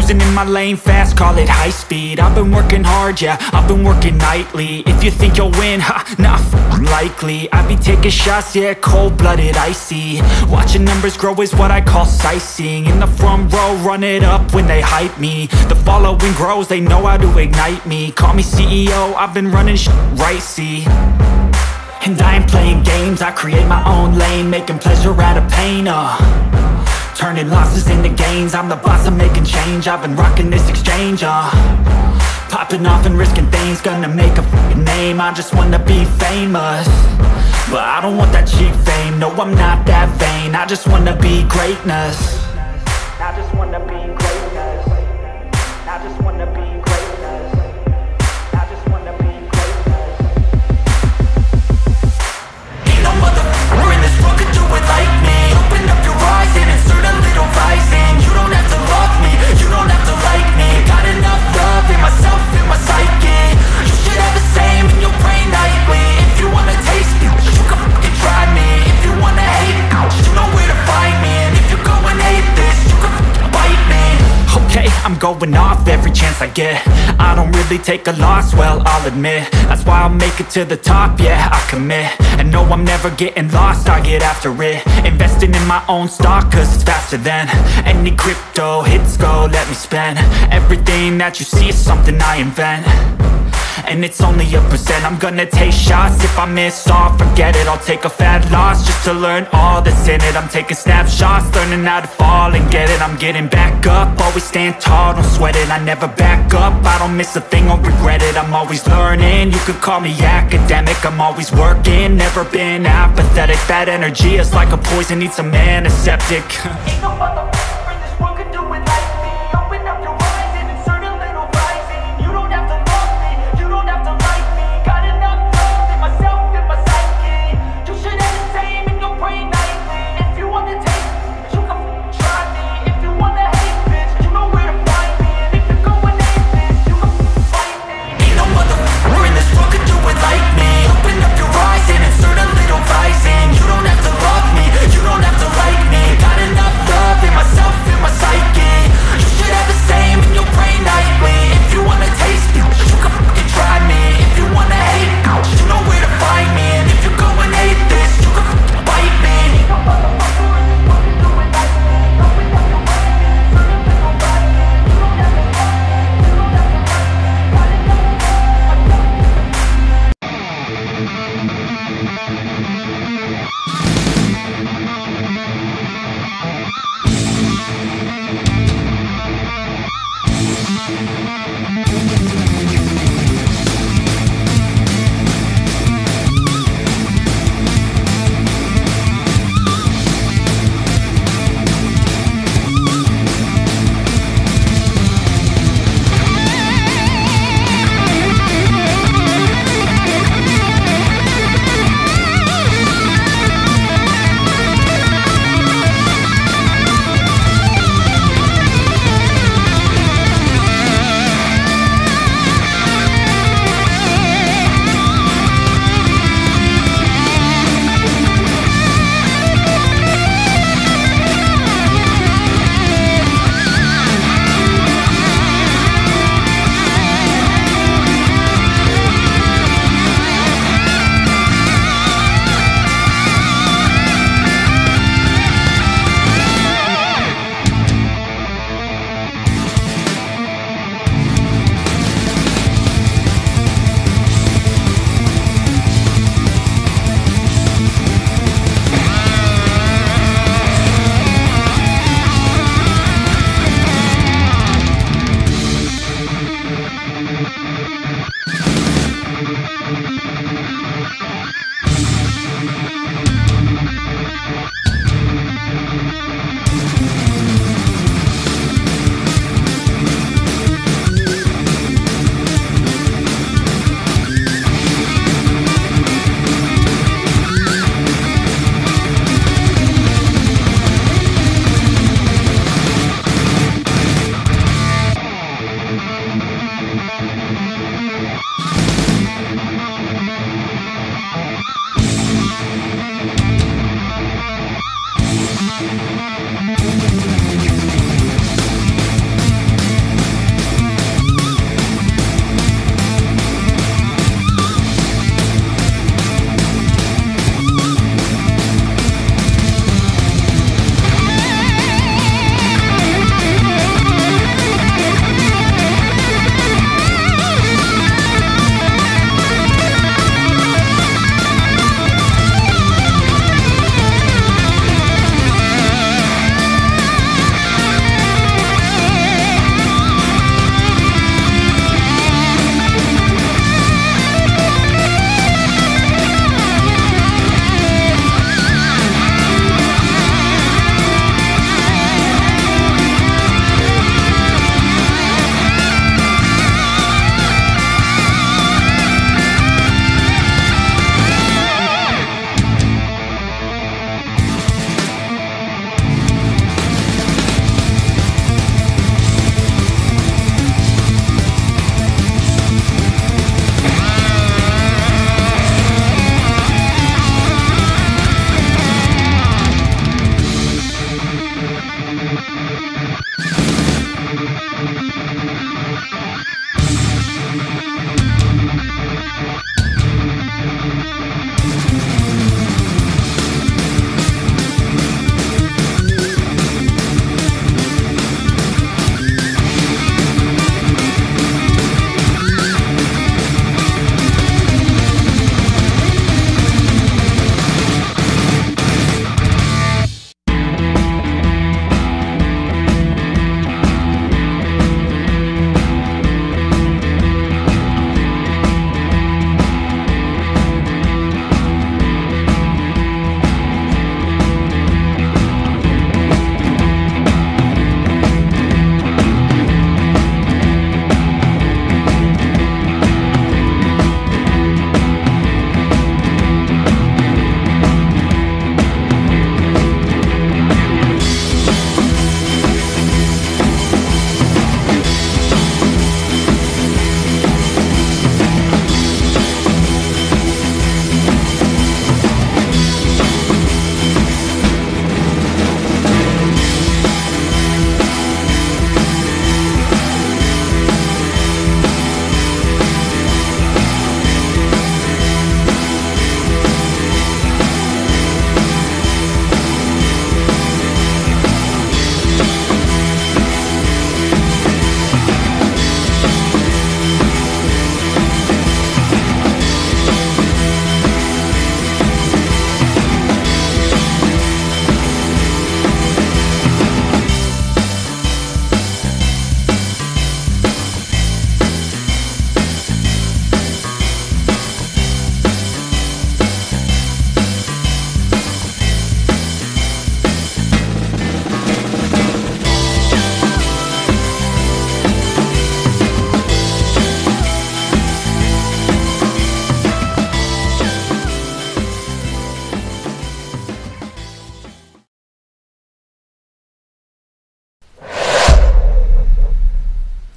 cruising in my lane fast, call it high speed. I've been working hard, yeah, I've been working nightly. If you think you'll win, ha, nah, likely. I be taking shots, yeah, cold-blooded, icy. Watching numbers grow is what I call sightseeing. In the front row, run it up when they hype me. The following grows, they know how to ignite me. Call me CEO, I've been running shit right, see. And I ain't playing games, I create my own lane, making pleasure out of pain, turning losses into gains. I'm the boss, I'm making change. I've been rocking this exchange, popping off and risking things. Gonna make a f***ing name. I just wanna be famous, but I don't want that cheap fame. No, I'm not that vain. I just wanna be greatness. I just wanna be greatness. I just wanna be greatness. I just wanna be greatness. Ain't no motherfucker in this world could do it like me. Open up your eyes and insert a little rising. You don't have to love me, you don't have to like me. Got enough love in myself, in my psyche. You should have the same in your brain nightly. If you wanna taste me, you can fucking try me. If you wanna hate, you know where to find me. And if you go and hate this, you can fucking bite me. Okay, I'm going off every chance I get. I don't really take a loss, well, I'll admit. That's why I'll make it to the top, yeah, I commit. And no, I'm never getting lost, I get after it. Investing in my own stock, cause it's faster than any crypto hits go, let me spend. Everything that you see is something I invent, and it's only a percent. I'm gonna take shots, if I miss all, forget it. I'll take a fat loss just to learn all that's in it. I'm taking snapshots, learning how to fall and get it. I'm getting back up, always stand tall, don't sweat it. I never back up, I don't miss a thing or regret it. I'm always learning, you could call me academic. I'm always working, never been apathetic. That energy is like a poison, needs some antiseptic. Ain't no motherfucker in this world could do it like me. Open up your eyes and insert a little rising. You don't have to love me, you don't have to like me. Got enough love in myself, in my psyche. You should have the same in your brain nightly. If you wanna taste me, you can try me. If you wanna hate this, you know where to find me. And if you go and hate this, you can fight me. Ain't no motherfucker in this world could do it like me. Open up your eyes and insert a little rising. You don't have to love me, you don't have to like me. Got enough love in myself, in my psyche. You should have the same in your brain nightly. If you wanna taste me, you can fucking try me. If you wanna hate, you know where to find me. And if you go and hate this, you can fucking bite me. Ain't no motherfucker in this world can do it like me. Open up your eyes and insert a little rising. You don't have to love me, you don't have to like me. Got enough love in